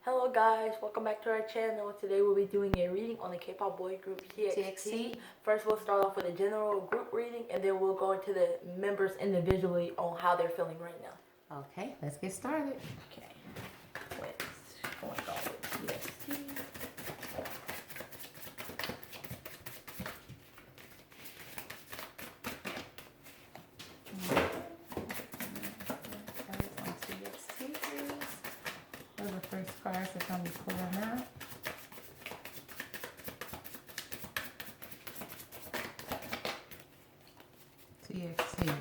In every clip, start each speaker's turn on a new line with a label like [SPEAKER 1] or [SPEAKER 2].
[SPEAKER 1] Hello guys, welcome back to our channel. Today we'll be doing a reading on the K-pop boy group TXT. First we'll start off with a general group reading and then we'll go into the members individually on how they're feeling right now.
[SPEAKER 2] Okay, let's get started.
[SPEAKER 1] Okay, what's going on with TXT?
[SPEAKER 2] What are the first cards that's going to be pulling out? TXT.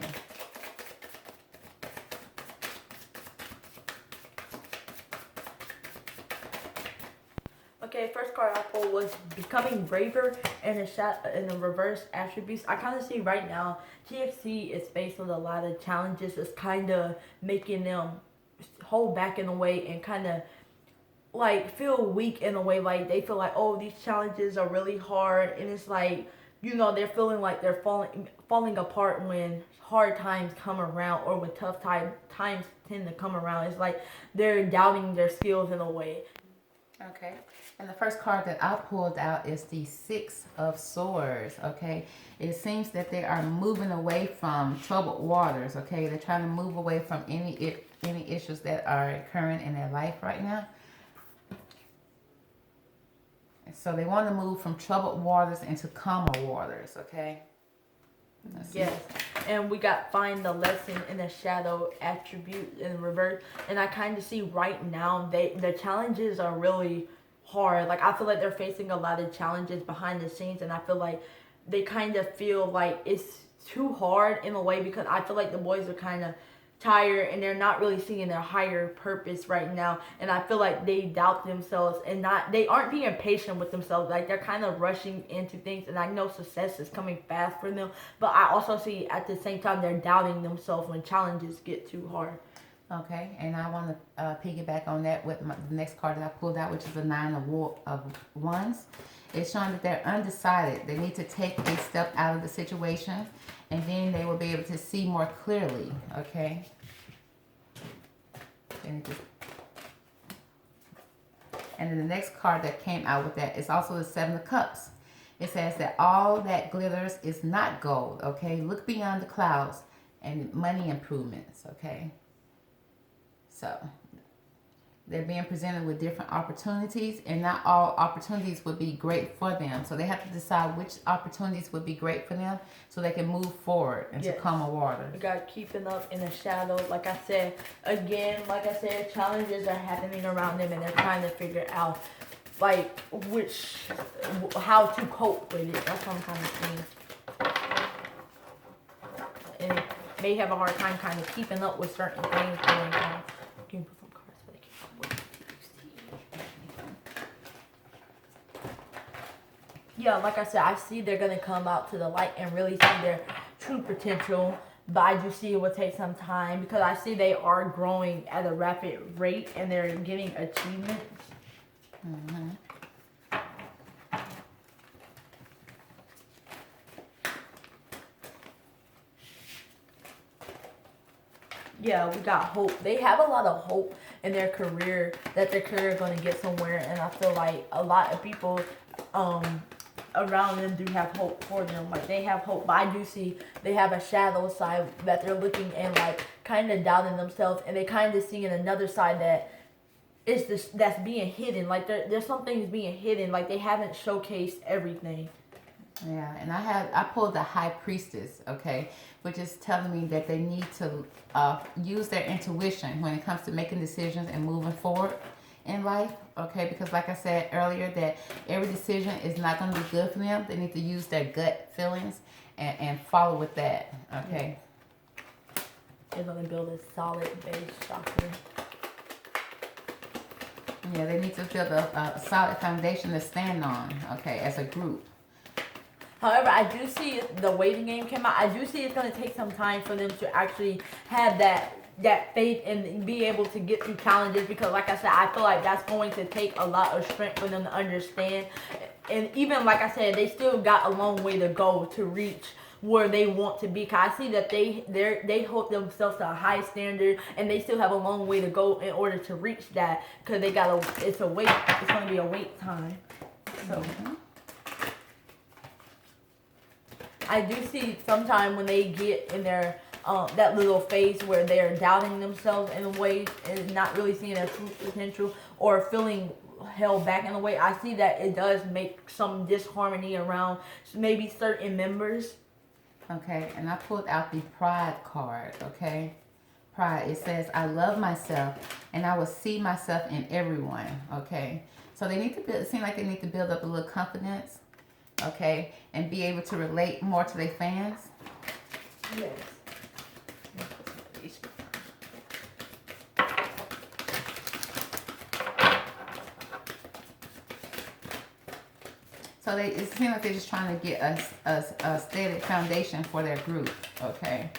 [SPEAKER 1] Okay, first card I pulled was becoming braver and the reverse attributes. I kind of see right now TXT is faced with a lot of challenges. It's kind of making them hold back in a way and kind of like feel weak in a way. Like they feel like, oh, these challenges are really hard, and it's like, you know, they're feeling like they're falling apart when hard times come around, or when tough times tend to come around. It's like they're doubting their skills in a way.
[SPEAKER 2] Okay, and the first card that I pulled out is the Six of Swords. Okay, it seems that they are moving away from troubled waters. Okay, they're trying to move away from any issues that are occurring in their life right now. So they want to move from troubled waters into calmer waters. Okay.
[SPEAKER 1] Yes, and we got find the lesson in the shadow attribute in reverse, and I kind of see right now the challenges are really hard. Like I feel like they're facing a lot of challenges behind the scenes, and I feel like they kind of feel like it's too hard in a way, because I feel like the boys are kind of tired and they're not really seeing their higher purpose right now, and I feel like they doubt themselves and they aren't being patient with themselves. Like they're kind of rushing into things, and I know success is coming fast for them, but I also see at the same time they're doubting themselves when challenges get too hard.
[SPEAKER 2] Okay, and I want to piggyback on that with the next card that I pulled out, which is the Nine of Wands. It's showing that they're undecided. They need to take a step out of the situation, and then they will be able to see more clearly. Okay. And then the next card that came out with that is also the Seven of Cups. It says that all that glitters is not gold. Okay, look beyond the clouds and money improvements. Okay. So they're being presented with different opportunities, and not all opportunities would be great for them. So they have to decide which opportunities would be great for them so they can move forward into calmer waters.
[SPEAKER 1] We got keeping up in the shadows. Like I said, challenges are happening around them, and they're trying to figure out like how to cope with it. That's what I'm kind of seeing. And they have a hard time kind of keeping up with certain things going on. Can put some cards for the Kpop boy TXT. Yeah, like I said, I see they're gonna come out to the light and really see their true potential. But I do see it will take some time, because I see they are growing at a rapid rate and they're getting achievements.
[SPEAKER 2] Mm-hmm.
[SPEAKER 1] Yeah, we got hope. They have a lot of hope in their career, that their career is going to get somewhere, and I feel like a lot of people around them do have hope for them. Like they have hope, but I do see they have a shadow side that they're looking and like kind of doubting themselves, and they kind of see in another side that it's this that's being hidden. Like there's some things being hidden. Like they haven't showcased everything.
[SPEAKER 2] Yeah, and I pulled the High Priestess, okay, which is telling me that they need to use their intuition when it comes to making decisions and moving forward in life, okay, because like I said earlier, that every decision is not going to be good for them. They need to use their gut feelings and follow with that, okay.
[SPEAKER 1] They're going to build a solid base chakra.
[SPEAKER 2] Yeah, they need to build a solid foundation to stand on, okay, as a group.
[SPEAKER 1] However, I do see the waiting game came out. I do see it's going to take some time for them to actually have that faith and be able to get through challenges, because like I said, I feel like that's going to take a lot of strength for them to understand. And even like I said, they still got a long way to go to reach where they want to be. 'Cause I see that they hold themselves to a high standard, and they still have a long way to go in order to reach that. Cause they got it's gonna be a wait time. So I do see sometime when they get in their that little phase where they're doubting themselves in a way and not really seeing their true potential or feeling held back in a way. I see that it does make some disharmony around maybe certain members.
[SPEAKER 2] Okay, and I pulled out the pride card, okay? Pride, it says, I love myself and I will see myself in everyone, okay? So they need to build, it seems like they need to build up a little confidence, okay? And be able to relate more to their fans.
[SPEAKER 1] Yes.
[SPEAKER 2] So it seems like they're just trying to get a steady foundation for their group, okay?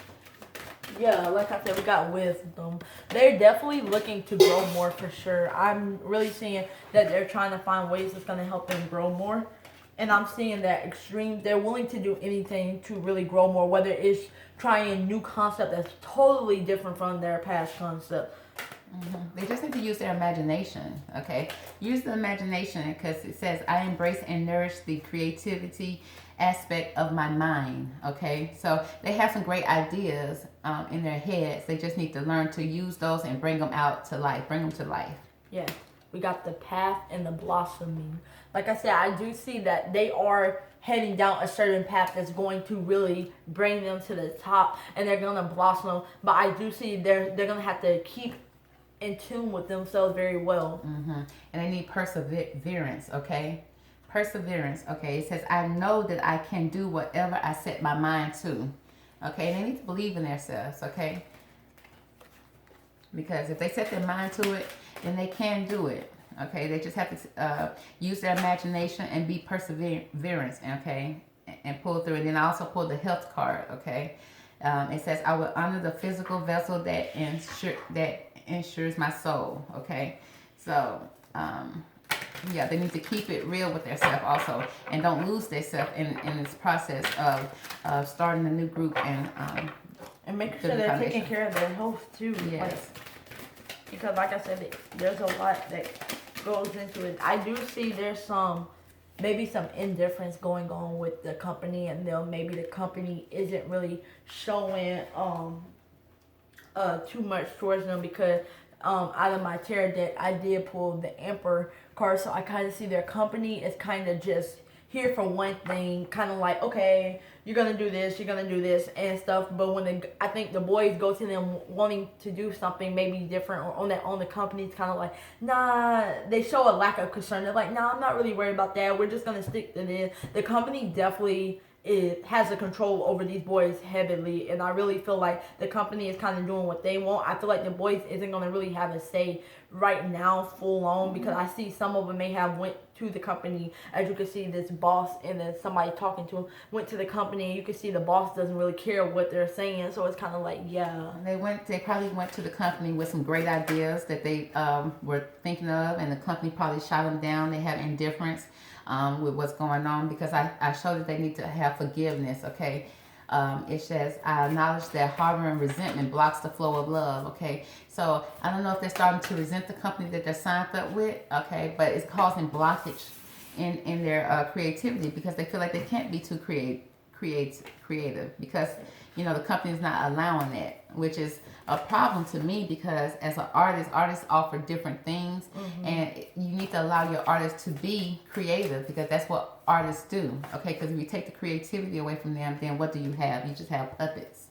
[SPEAKER 1] Yeah, like I said, we got wisdom. They're definitely looking to grow more for sure. I'm really seeing that they're trying to find ways that's going to help them grow more. And I'm seeing that they're willing to do anything to really grow more, whether it's trying a new concept that's totally different from their past concept.
[SPEAKER 2] They just need to use their imagination, okay? Use the imagination because it says, I embrace and nourish the creativity aspect of my mind, okay? So they have some great ideas in their heads. They just need to learn to use those and bring them out to life, bring them to life.
[SPEAKER 1] Yeah, we got the path and the blossoming. Like I said, I do see that they are heading down a certain path that's going to really bring them to the top and they're going to blossom. But I do see they're going to have to keep in tune with themselves very well.
[SPEAKER 2] And they need perseverance, okay? Perseverance, okay? It says, I know that I can do whatever I set my mind to, okay? They need to believe in themselves, okay? Because if they set their mind to it, then they can do it, okay? They just have to use their imagination and be perseverance, okay? And pull through. And then I also pulled the health card, okay? It says, I will honor the physical vessel that ensures my soul, okay? So yeah, they need to keep it real with themselves also, and don't lose themselves in this process of starting a new group
[SPEAKER 1] and making sure they're taking care of their health too.
[SPEAKER 2] Yes.
[SPEAKER 1] Because like I said, there's a lot that goes into it. I do see there's maybe some indifference going on with the company, and maybe the company isn't really showing too much towards them because out of my tarot deck I did pull the Emperor card, so I kind of see their company is kind of just here for one thing, kind of like, okay, you're gonna do this and stuff, but when I think the boys go to them wanting to do something maybe different or on the company, it's kind of like, nah, they show a lack of concern. They're like, nah, I'm not really worried about that, we're just gonna stick to this. The company definitely has a control over these boys heavily, and I really feel like the company is kind of doing what they want. I feel like the boys isn't going to really have a say right now full on, because I see some of them may have went to the company. As you can see, this boss and then somebody talking to him went to the company, and you can see the boss doesn't really care what they're saying, so it's kind of like, yeah.
[SPEAKER 2] They probably went to the company with some great ideas that they were thinking of, and the company probably shot them down. They have indifference with what's going on, because I showed that they need to have forgiveness, okay? It says, I acknowledge that harboring resentment blocks the flow of love, okay? So I don't know if they're starting to resent the company that they're signed up with, okay? But it's causing blockage in their creativity, because they feel like they can't be too creative because, you know, the company is not allowing that, which is a problem to me, because as an artists offer different things, and you need to allow your artists to be creative, because that's what artists do, okay? Because if you take the creativity away from them, then what do you have? You just have puppets,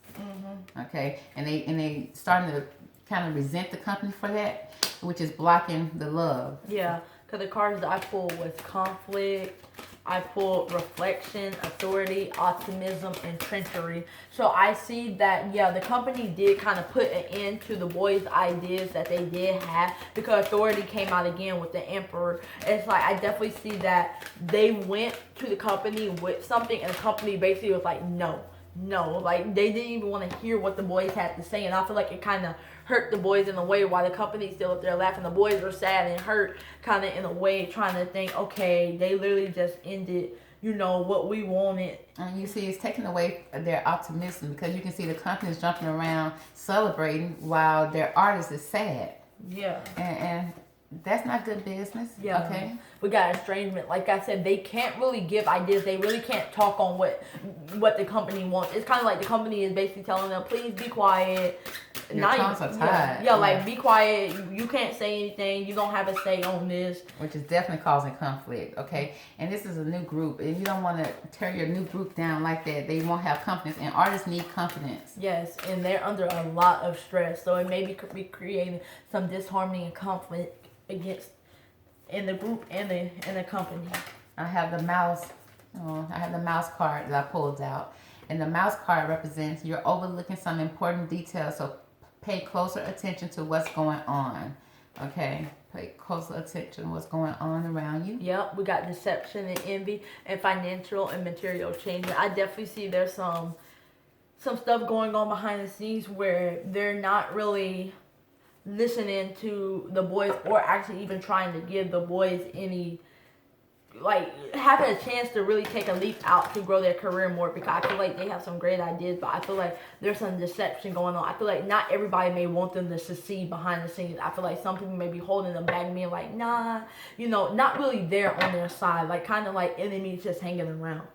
[SPEAKER 2] okay? And they starting to kind of resent the company for that, which is blocking the love.
[SPEAKER 1] Yeah, because the cards that I pulled was conflict, I pulled reflection, authority, optimism, and treachery. So I see that, yeah, the company did kind of put an end to the boys' ideas that they did have, because authority came out again with the Emperor. It's like, I definitely see that they went to the company with something, and the company basically was like, no, like they didn't even want to hear what the boys had to say, and I feel like it kind of hurt the boys in a way, while the company's still up there laughing. The boys were sad and hurt kind of in a way, trying to think, okay, they literally just ended you know, what we wanted.
[SPEAKER 2] And you see, it's taking away their optimism because you can see the companies jumping around celebrating while their artist is sad.
[SPEAKER 1] Yeah.
[SPEAKER 2] And that's not good business.
[SPEAKER 1] Yeah.
[SPEAKER 2] Okay.
[SPEAKER 1] We got estrangement. Like I said, they can't really give ideas. They really can't talk on what the company wants. It's kind of like the company is basically telling them, please be quiet.
[SPEAKER 2] Your tongues are tied.
[SPEAKER 1] Yeah, like be quiet. You can't say anything. You don't have a say on this.
[SPEAKER 2] Which is definitely causing conflict, okay? And this is a new group, and you don't want to tear your new group down like that. They won't have confidence, and artists need confidence.
[SPEAKER 1] Yes, and they're under a lot of stress, so it may be creating some disharmony and conflict against in the group and the company.
[SPEAKER 2] I have the mouse. I have the mouse card that I pulled out, and the mouse card represents you're overlooking some important details. So pay closer attention to what's going on. Okay, pay closer attention to what's going on around you.
[SPEAKER 1] Yep, we got deception and envy and financial and material changes. I definitely see there's some stuff going on behind the scenes where they're not really listening to the boys or actually even trying to give the boys any, like, having a chance to really take a leap out to grow their career more, because I feel like they have some great ideas, but I feel like there's some deception going on. I feel like not everybody may want them to succeed behind the scenes. I feel like some people may be holding them back and being like, nah, you know, not really there on their side, like kind of like enemies just hanging around.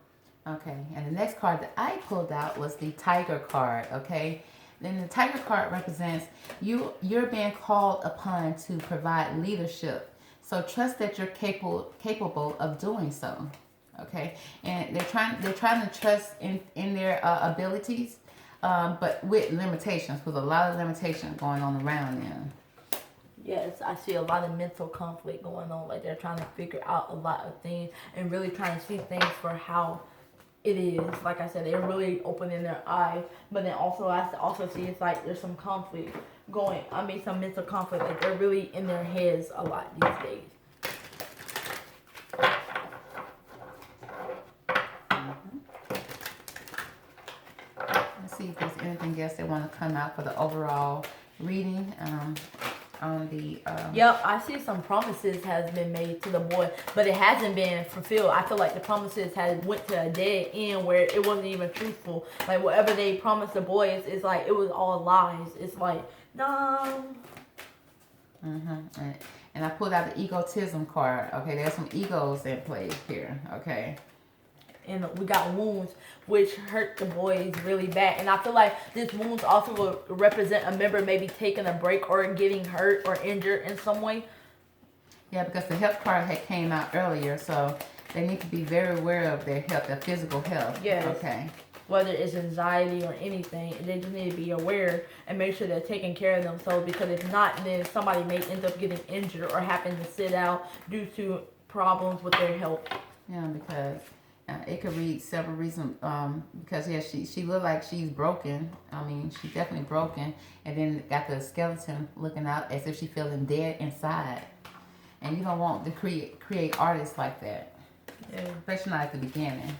[SPEAKER 2] Okay, and the next card that I pulled out was the Tiger card, okay? Then the Tiger card represents you're being called upon to provide leadership. So trust that you're capable of doing so, okay? And they're trying to trust in their abilities, but with limitations, with a lot of limitations going on around them.
[SPEAKER 1] Yes, I see a lot of mental conflict going on. Like they're trying to figure out a lot of things and really trying to see things for how it is. Like I said, they're really opening their eyes, but then also I also see it's like there's some conflict going. I mean, some mental conflict. Like they're really in their heads a lot these days.
[SPEAKER 2] Let's see if there's anything else they want to come out for the overall reading. On the
[SPEAKER 1] Yep, I see some promises has been made to the boy, but it hasn't been fulfilled. I feel like the promises has went to a dead end where it wasn't even truthful. Like whatever they promised the boy, it's like it was all lies. It's like no.
[SPEAKER 2] And I pulled out the egotism card. Okay, there's some egos in play here. Okay.
[SPEAKER 1] And we got wounds, which hurt the boys really bad. And I feel like this wounds also will represent a member maybe taking a break or getting hurt or injured in some way.
[SPEAKER 2] Yeah, because the health card had came out earlier, so they need to be very aware of their health, their physical health.
[SPEAKER 1] Yes.
[SPEAKER 2] Okay.
[SPEAKER 1] Whether it's anxiety or anything, they just need to be aware and make sure they're taking care of themselves, because if not, then somebody may end up getting injured or having to sit out due to problems with their health.
[SPEAKER 2] Yeah, because it could read several reasons. Because yeah, she looked like she's broken. I mean, she's definitely broken, and then got the skeleton looking out as if she's feeling dead inside. And you don't want to create artists like that,
[SPEAKER 1] Yeah.
[SPEAKER 2] especially not at the beginning.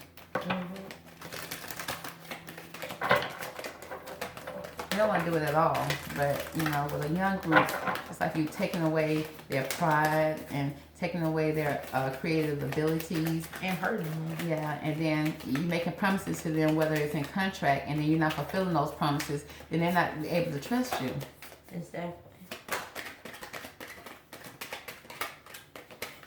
[SPEAKER 2] You don't want to do it at all, but you know, with a young group, it's like you're taking away their pride and taking away their creative abilities
[SPEAKER 1] And hurting them.
[SPEAKER 2] Yeah, and then you're making promises to them, whether it's in contract, and then you're not fulfilling those promises, then they're not able to trust you.
[SPEAKER 1] Exactly.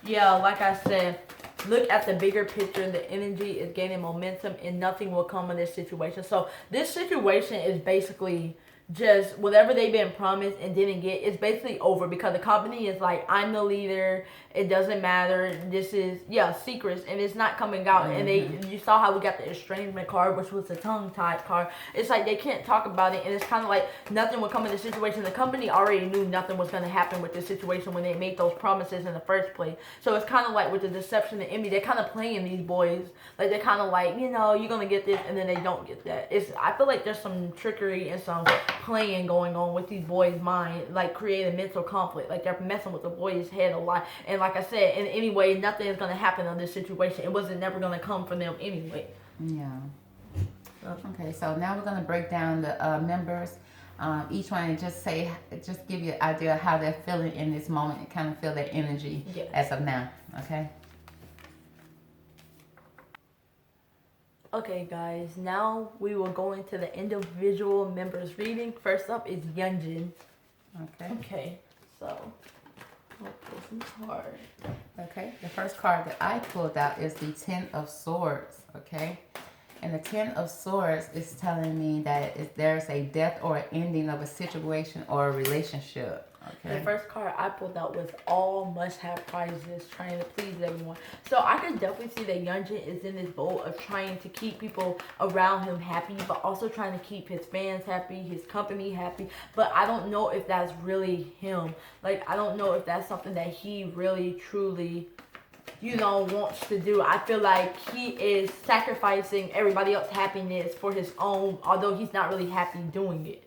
[SPEAKER 1] Yeah, like I said, look at the bigger picture. The energy is gaining momentum and nothing will come in this situation. So this situation is basically just whatever they've been promised and didn't get, it's basically over, because the company is like, I'm the leader, it doesn't matter, this is secrets, and it's not coming out. And you saw how we got the estrangement card, which was the tongue tied card. It's like they can't talk about it, and it's kind of like nothing will come in the situation. The company already knew nothing was going to happen with this situation when they made those promises in the first place. So it's kind of like with the deception and envy, they're kind of playing these boys, like they're kind of like, you know, you're going to get this, and then they don't get that. I feel like there's some trickery and some playing going on with these boys' mind, like creating mental conflict, like they're messing with the boy's head a lot. And like I said, in any way, nothing is going to happen in this situation. It wasn't never going to come from them anyway.
[SPEAKER 2] Yeah. Okay, so now we're going to break down the members, each one, and just give you an idea of how they're feeling in this moment and kind of feel their energy as of now. Okay.
[SPEAKER 1] Okay, guys, now we will go into the individual members reading. First up is Yunjin.
[SPEAKER 2] Okay.
[SPEAKER 1] Okay, so I'll pull some cards.
[SPEAKER 2] Okay. The first card that I pulled out is the Ten of Swords. Okay. And the Ten of Swords is telling me that there's a death or an ending of a situation or a relationship. Okay.
[SPEAKER 1] The first card I pulled out was all must-have prizes, trying to please everyone. So I could definitely see that Yunjin is in this boat of trying to keep people around him happy, but also trying to keep his fans happy, his company happy. But I don't know if that's really him. Like, I don't know if that's something that he really, truly, wants to do. I feel like he is sacrificing everybody else's happiness for his own, although he's not really happy doing it.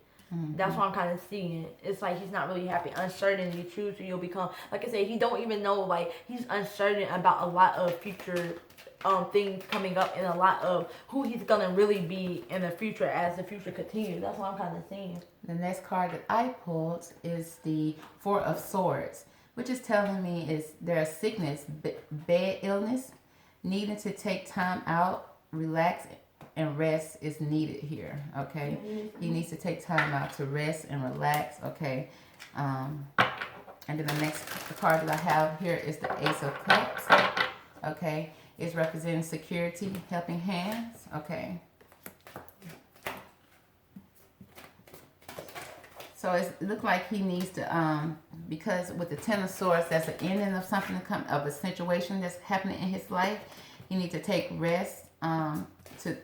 [SPEAKER 1] That's what I'm kind of seeing. It's like he's not really happy. Uncertain, you choose who you'll become. Like I said, he don't even know, like, he's uncertain about a lot of future things coming up and a lot of who he's gonna really be in the future as the future continues. That's what I'm kind of seeing.
[SPEAKER 2] The next card that I pulled is the Four of Swords, which is telling me is there's sickness, bad illness, needing to take time out, relax, and rest is needed here. Okay, he needs to take time out to rest and relax. Okay, and then the next card that I have here is the Ace of Cups. Okay, it's representing security, helping hands. Okay. So it looks like he needs to, because with the Ten of Swords, that's the ending of something of a situation that's happening in his life. He needs to take rest to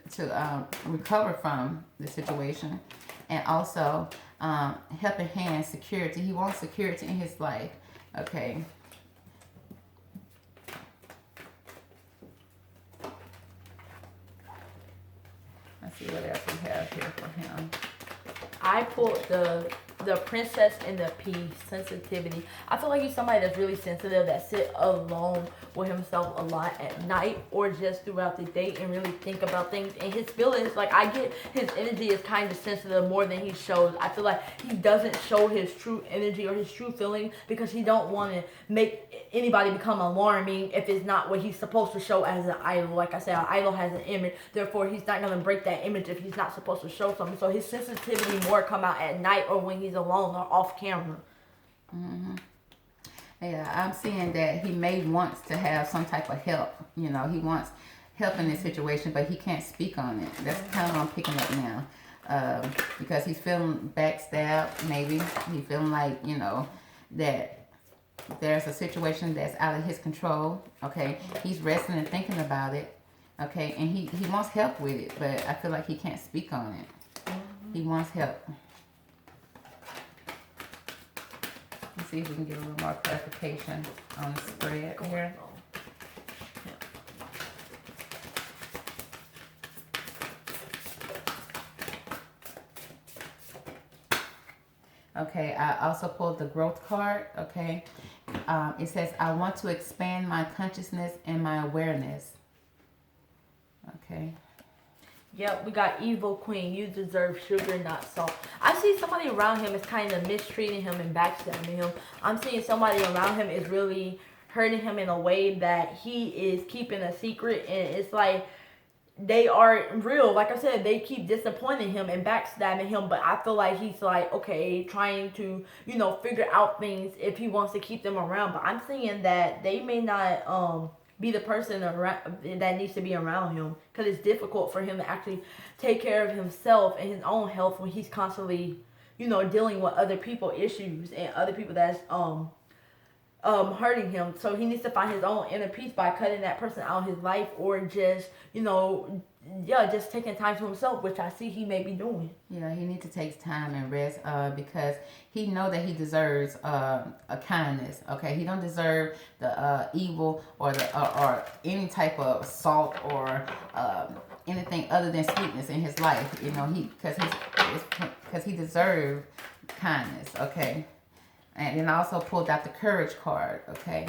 [SPEAKER 2] recover from the situation, and also helping hand security. He wants security in his life. Okay. Let's see what else we have here for him.
[SPEAKER 1] I pulled the princess and the peace, sensitivity. I feel like he's somebody that's really sensitive, that sit alone with himself a lot at night or just throughout the day and really think about things. And his feelings, like, I get his energy is kind of sensitive more than he shows. I feel like he doesn't show his true energy or his true feeling because he don't want to make anybody become alarming if it's not what he's supposed to show as an idol. Like I said, an idol has an image, therefore he's not going to break that image if he's not supposed to show something. So his sensitivity more come out at night or when he's alone or off camera.
[SPEAKER 2] Yeah, I'm seeing that he may wants to have some type of help. He wants help in this situation, but he can't speak on it. That's kind of what I'm picking up now. Because he's feeling backstabbed, maybe. He's feeling like, that there's a situation that's out of his control. Okay, he's resting and thinking about it. Okay, and he wants help with it, but I feel like he can't speak on it. He wants help. Let's see if we can get a little more clarification on the spread here. Okay, I also pulled the growth card. Okay, it says, I want to expand my consciousness and my awareness. Okay.
[SPEAKER 1] Yep, we got Evil Queen. You deserve sugar, not salt. I see somebody around him is kind of mistreating him and backstabbing him. I'm seeing somebody around him is really hurting him in a way that he is keeping a secret. And it's like they are real. Like I said, they keep disappointing him and backstabbing him. But I feel like he's like, okay, trying to, figure out things if he wants to keep them around. But I'm seeing that they may not be the person that needs to be around him, because it's difficult for him to actually take care of himself and his own health when he's constantly, dealing with other people issues and other people that's hurting him. So he needs to find his own inner peace by cutting that person out of his life, or just, just taking time to himself, which I see he may be doing.
[SPEAKER 2] Yeah, he needs to take time and rest because he know that he deserves a kindness. Okay, he don't deserve the evil or or any type of salt or anything other than sweetness in his life. Because he deserves kindness. Okay, and then I also pulled out the courage card. Okay.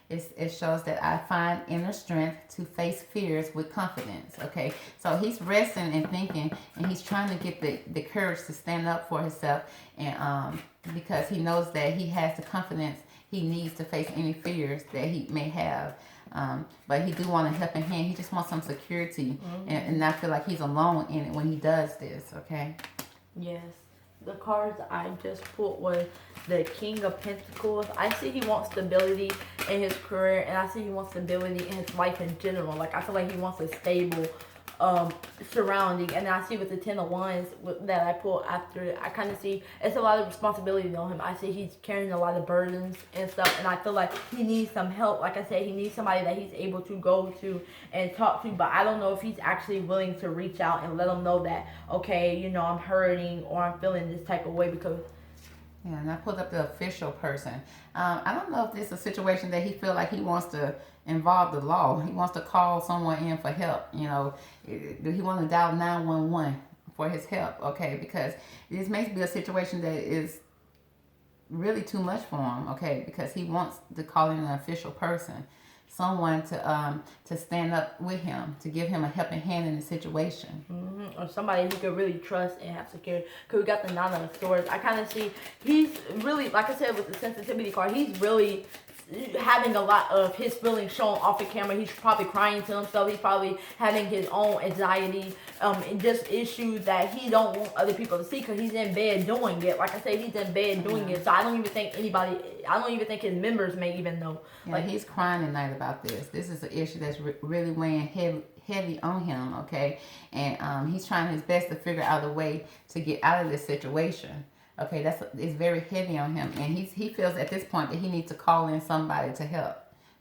[SPEAKER 2] It shows that I find inner strength to face fears with confidence. Okay, so he's resting and thinking, and he's trying to get the courage to stand up for himself, and because he knows that he has the confidence he needs to face any fears that he may have. But he do want a helping hand. He just wants some security, and not feel like he's alone in it when he does this. Okay.
[SPEAKER 1] Yes. The cards I just pulled was the King of Pentacles. I see he wants stability in his career, and I see he wants stability in his life in general. Like, I feel like he wants a stable surrounding. And I see with the Ten of Wands that I pulled after, I kind of see it's a lot of responsibility on him. I see he's carrying a lot of burdens and stuff, and I feel like he needs some help. Like I said, he needs somebody that he's able to go to and talk to, but I don't know if he's actually willing to reach out and let them know that, okay, you know, I'm hurting or I'm feeling this type of way. Because
[SPEAKER 2] yeah, and I pulled up the official person. I don't know if this is a situation that he feel like he wants to involve the law. He wants to call someone in for help. You know, do he want to dial 911 for his help? Okay, because this may be a situation that is really too much for him. Okay, because he wants to call in an official person, someone to stand up with him, to give him a helping hand in the situation.
[SPEAKER 1] Or somebody he could really trust and have security. Because we got the Nine of Swords. I kind of see he's really, like I said with the sensitivity card, he's really having a lot of his feelings shown off the camera. He's probably crying to himself. He's probably having his own anxiety, and just issues that he don't want other people to see because he's in bed doing it. Like I said, he's in bed doing it. So I don't even think his members may even know.
[SPEAKER 2] Yeah, like, he's crying at night about this. This is an issue that's really weighing heavy on him, okay? And he's trying his best to figure out a way to get out of this situation. Okay, it's very heavy on him, and he feels at this point that he needs to call in somebody to help.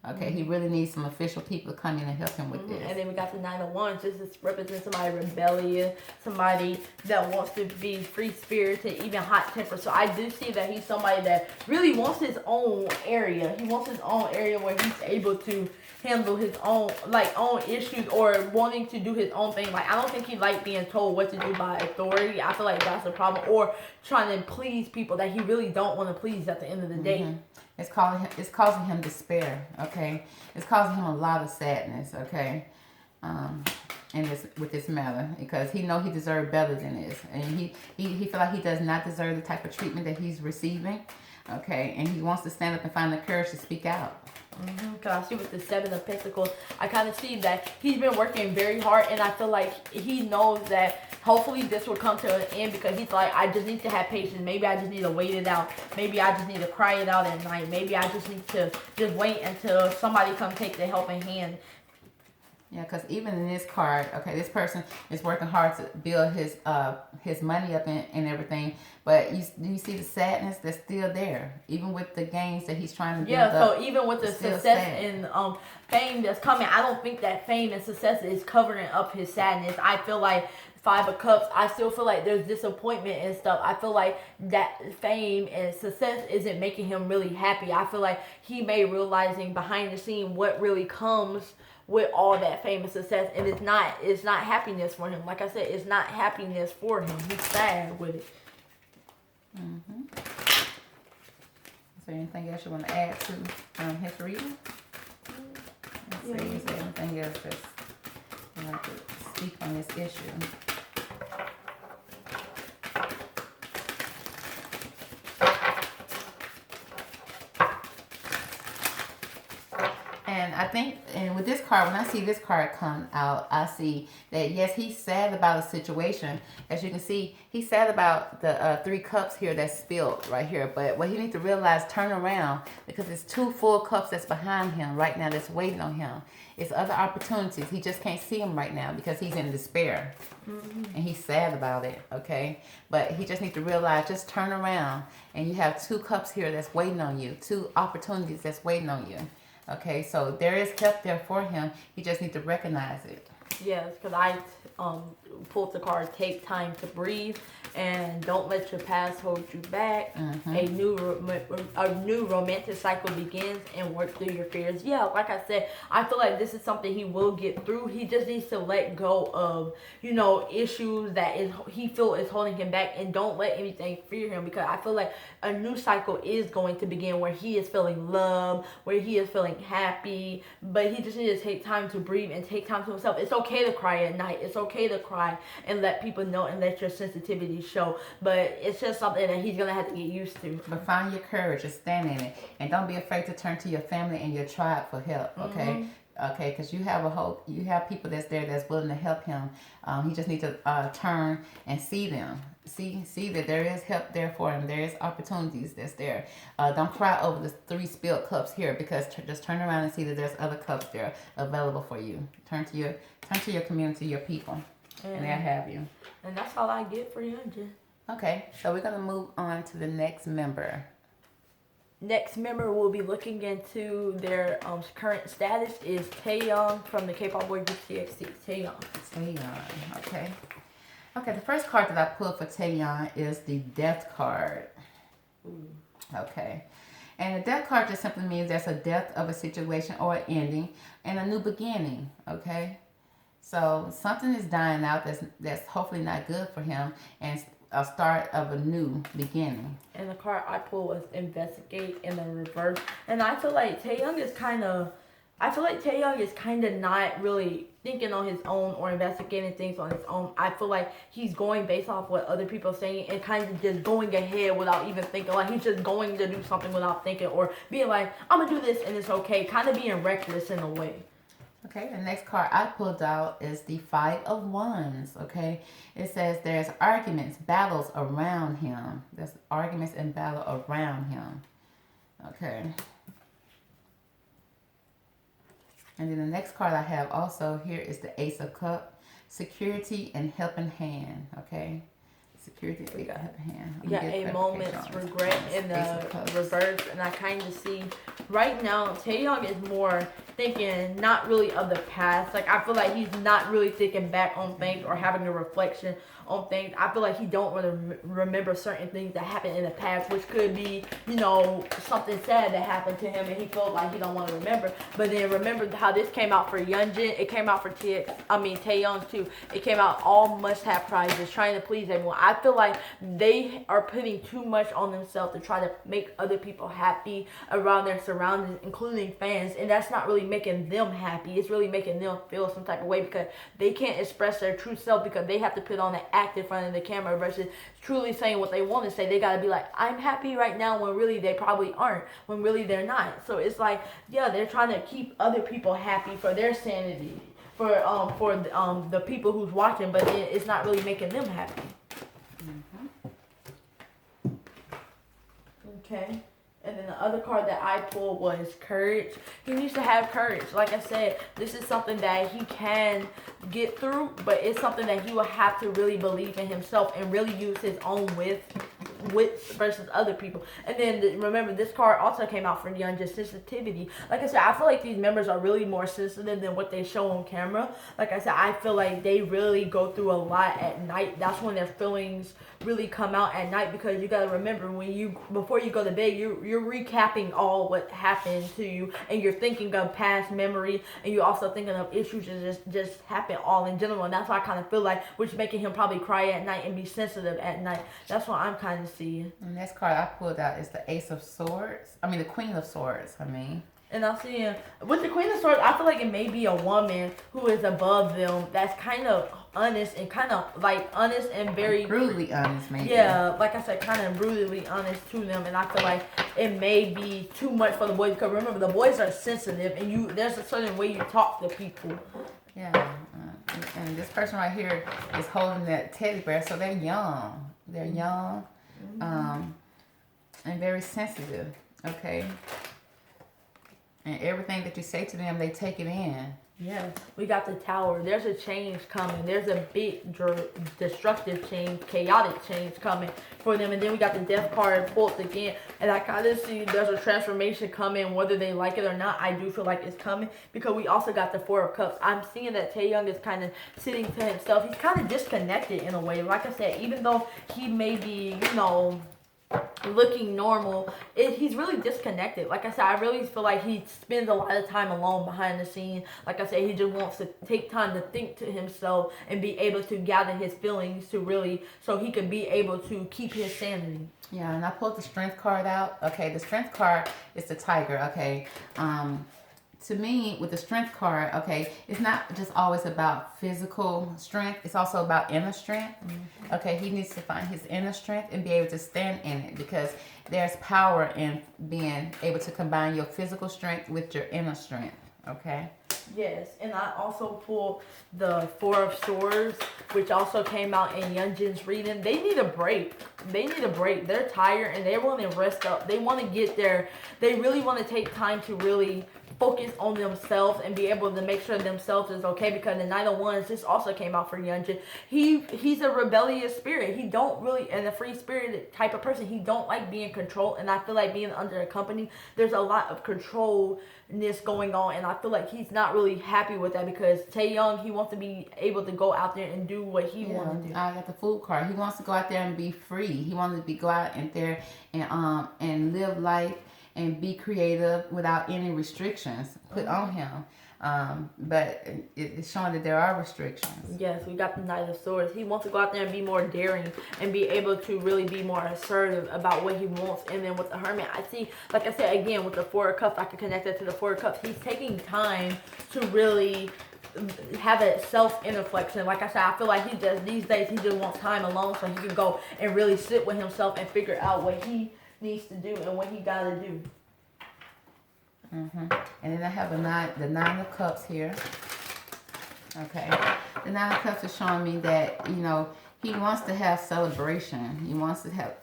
[SPEAKER 2] Okay, he really needs some official people to come in and help him with this.
[SPEAKER 1] And then we got the Nine of Wands. This is represents somebody rebellious, somebody that wants to be free-spirited, even hot-tempered. So I do see that he's somebody that really wants his own area. He wants his own area where he's able to handle his own issues or wanting to do his own thing. Like, I don't think he like being told what to do by authority. I feel like that's a problem. Or trying to please people that he really don't want to please at the end of the day.
[SPEAKER 2] It's causing him despair, okay? It's causing him a lot of sadness, okay? With this matter, because he know he deserves better than this, and he feel like he does not deserve the type of treatment that he's receiving, okay? And he wants to stand up and find the courage to speak out.
[SPEAKER 1] Because I see with the Seven of Pentacles, I kind of see that he's been working very hard, and I feel like he knows that hopefully this will come to an end, because he's like, I just need to have patience. Maybe I just need to wait it out. Maybe I just need to cry it out at night. Maybe I just need to just wait until somebody come take the helping hand.
[SPEAKER 2] Yeah, because even in this card, okay, this person is working hard to build his money up and everything, but you see the sadness that's still there, even with the gains that he's trying to build up.
[SPEAKER 1] Yeah, so even with the success and fame that's coming, I don't think that fame and success is covering up his sadness. I feel like Five of Cups, I still feel like there's disappointment and stuff. I feel like that fame and success isn't making him really happy. I feel like he may realizing behind the scene what really comes with all that fame and success, and it's not happiness for him. Like I said, it's not happiness for him. He's sad with it.
[SPEAKER 2] Is there anything else you want to add to his reading? Let's see, is there anything else that's you want to speak on this issue? And I think, and with this card, when I see this card come out, I see that, yes, he's sad about a situation. As you can see, he's sad about the 3 cups here that's spilled right here. But what he needs to realize, turn around, because it's 2 full cups that's behind him right now that's waiting on him. It's other opportunities. He just can't see them right now because he's in despair. And he's sad about it, okay? But he just needs to realize, just turn around, and you have 2 cups here that's waiting on you, 2 opportunities that's waiting on you. Okay, so there is help there for him. He just needs to recognize it.
[SPEAKER 1] Yes, because I pulled the card, take time to breathe, and don't let your past hold you back. A new romantic cycle begins, and work through your fears. Yeah, like I said, I feel like this is something he will get through. He just needs to let go of, issues that he feel is holding him back, and don't let anything fear him, because I feel like a new cycle is going to begin where he is feeling love, where he is feeling happy, but he just needs to take time to breathe and take time to himself. It's okay to cry at night. It's okay to cry and let people know and let your sensitivity show, but it's just something that he's gonna have to get used to.
[SPEAKER 2] But find your courage and stand in it, and don't be afraid to turn to your family and your tribe for help, okay? Okay, because you have people that's there that's willing to help him. He just needs to turn and see them. See that there is help there for him. There is opportunities that's there. Don't cry over the 3 spilled cups here, because just turn around and see that there's other cups there available for you. Turn to your community, your people, and they'll have you.
[SPEAKER 1] And that's all I get for Yunjin.
[SPEAKER 2] Okay, so we're gonna move on to the next member.
[SPEAKER 1] Next member we'll be looking into their current status is Taeyoung from the Kpop boy group TXT.
[SPEAKER 2] Taeyoung, okay. Okay, the first card that I pulled for Taeyoung is the Death card.
[SPEAKER 1] Ooh.
[SPEAKER 2] Okay. And the Death card just simply means there's a death of a situation or an ending and a new beginning, okay? So something is dying out that's hopefully not good for him, and a start of a new beginning.
[SPEAKER 1] And the card I pulled was Investigate in the reverse. And I feel like Taeyoung is kind of not really thinking on his own or investigating things on his own. I feel like he's going based off what other people are saying and kind of just going ahead without even thinking. Like he's just going to do something without thinking, or being like, I'm going to do this and it's okay. Kind of being reckless in a way.
[SPEAKER 2] Okay, the next card I pulled out is the Five of Wands, okay? It says there's arguments, battles around him. There's arguments and battle around him, okay? And then the next card I have also here is the Ace of Cups, security and helping hand, okay? Security and helping hand.
[SPEAKER 1] You got a moment's regret in the reverse, and I kind of see right now Taeyoung is more thinking not really of the past. Like I feel like he's not really thinking back on things or having a reflection on things. I feel like he don't really remember certain things that happened in the past, which could be, you know, something sad that happened to him and he felt like he don't want to remember. But then remember how this came out for Yunjin, it came out for Taeyoung too. It came out all must-have prizes, trying to please everyone. I feel like they are putting too much on themselves to try to make other people happy around their surroundings, including fans, and that's not really making them happy. It's really making them feel some type of way because they can't express their true self because they have to put on an act in front of the camera versus truly saying what they want to say. They got to be like, I'm happy right now, when really they probably aren't, when really they're not. So it's like, yeah, they're trying to keep other people happy for their sanity, for the people who's watching, but it's not really making them happy. Okay. And then the other card that I pulled was Courage. He needs to have courage. Like I said, this is something that he can get through, but it's something that he will have to really believe in himself and really use his own wit versus other people. And then remember, this card also came out for Yunjin, sensitivity. Like I said, I feel like these members are really more sensitive than what they show on camera. Like I said, I feel like they really go through a lot at night. That's when their feelings really come out at night, because you got to remember, before you go to bed, you're recapping all what happened to you, and you're thinking of past memory, and you're also thinking of issues that just happen all in general. And that's why I kind of feel like, which is making him probably cry at night and be sensitive at night. That's what I'm kind of seeing.
[SPEAKER 2] The next card I pulled out is the Ace of Swords. the Queen of Swords.
[SPEAKER 1] And I'm seeing, with the Queen of Swords, I feel like it may be a woman who is above them that's kind of honest and honest and very
[SPEAKER 2] brutally honest, maybe.
[SPEAKER 1] Yeah, like I said, kind of brutally honest to them, and I feel like it may be too much for the boys, because remember, the boys are sensitive, and there's a certain way you talk to people.
[SPEAKER 2] Yeah, and this person right here is holding that teddy bear, so they're young. They're young, and very sensitive. Okay. And everything that you say to them, they take it in.
[SPEAKER 1] Yeah, we got the Tower. There's a change coming. There's a big destructive change, chaotic change coming for them. And then we got the Death card pulled again. And I kind of see there's a transformation coming, whether they like it or not. I do feel like it's coming, because we also got the Four of Cups. I'm seeing that Taeyoung is kind of sitting to himself. He's kind of disconnected in a way. Like I said, even though he may be, looking normal, he's really disconnected. Like I said, I really feel like he spends a lot of time alone behind the scene. Like I said, he just wants to take time to think to himself and be able to gather his feelings so he can be able to keep his sanity.
[SPEAKER 2] Yeah, and I pulled the Strength card out. Okay, the Strength card is the Tiger. Okay, to me, with the Strength card, okay, it's not just always about physical strength. It's also about inner strength. Mm-hmm. Okay, he needs to find his inner strength and be able to stand in it, because there's power in being able to combine your physical strength with your inner strength. Okay.
[SPEAKER 1] Yes, and I also pulled the Four of Swords, which also came out in Yunjin's reading. They need a break. They need a break. They're tired and they want to rest up. They want to get there. They really want to take time to really focus on themselves and be able to make sure themselves is okay, because the Knight of Wands, this also came out for Yunjin. He's a rebellious spirit. He don't really, and a free spirited type of person. He don't like being controlled, and I feel like being under a company, there's a lot of controlness going on, and I feel like he's not really happy with that, because Taeyong, he wants to be able to go out there and do what he wants to do.
[SPEAKER 2] I got the Fool card. He wants to go out there and be free. He wants to go out there and live life and be creative without any restrictions put on him. But it's showing that there are restrictions.
[SPEAKER 1] Yes, we got the Knight of Swords. He wants to go out there and be more daring and be able to really be more assertive about what he wants. And then with the Hermit, I see, like I said, again, with the Four of Cups, I can connect that to the Four of Cups. He's taking time to really have a self-inflection. Like I said, I feel like these days, he just wants time alone so he can go and really sit with himself and figure out what he needs to do and what he got to do.
[SPEAKER 2] And then I have the Nine of Cups here. Okay, the Nine of Cups is showing me that, you know, he wants to have celebration. He wants to have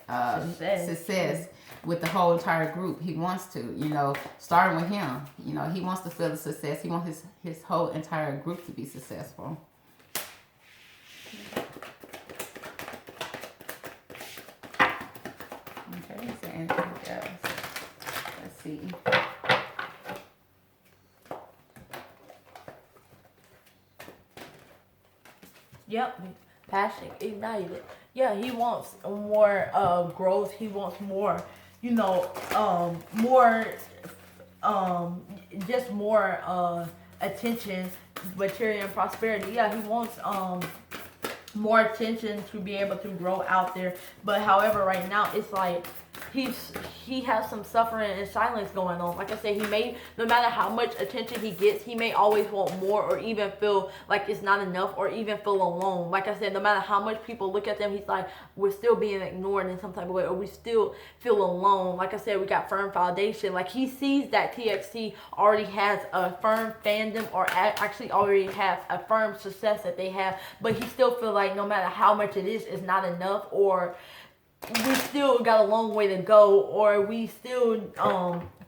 [SPEAKER 2] success with the whole entire group. He wants to, you know, starting with him. You know, he wants to feel the success. He wants his whole entire group to be successful. Okay, is there anything else? Let's see.
[SPEAKER 1] Yep, passion ignited. Yeah, he wants more growth. He wants more, you know, just more attention, material and prosperity. Yeah, he wants more attention to be able to grow out there. But however, right now it's like he has some suffering and silence going on. Like I said, he may, no matter how much attention he gets, he may always want more, or even feel like it's not enough, or even feel alone. Like I said, no matter how much people look at them, he's like, we're still being ignored in some type of way, or we still feel alone. Like I said, we got firm foundation. Like he sees that TXT already has a firm fandom, or actually already has a firm success that they have, but he still feel like no matter how much it is, it's not enough, or we still got a long way to go, or we still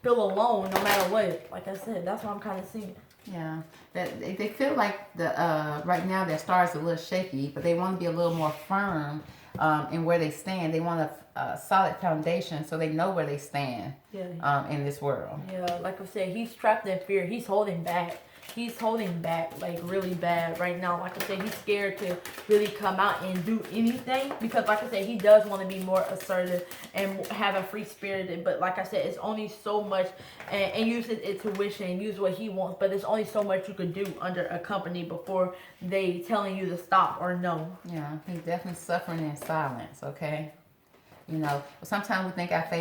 [SPEAKER 1] feel alone no matter what. Like I said, that's what I'm kind of seeing.
[SPEAKER 2] Yeah, that they feel like the right now their star is a little shaky, but they want to be a little more firm in where they stand. They want a solid foundation so they know where they stand in this world.
[SPEAKER 1] Yeah, like I said, he's trapped in fear. He's holding back. He's holding back like really bad right now. Like I said, he's scared to really come out and do anything, because like I said, he does want to be more assertive and have a free spirited, but like I said, it's only so much, and use his intuition and use what he wants, but there's only so much you could do under a company before they telling you to stop or no.
[SPEAKER 2] Yeah, he's definitely suffering in silence, okay? You know, sometimes we think our favorite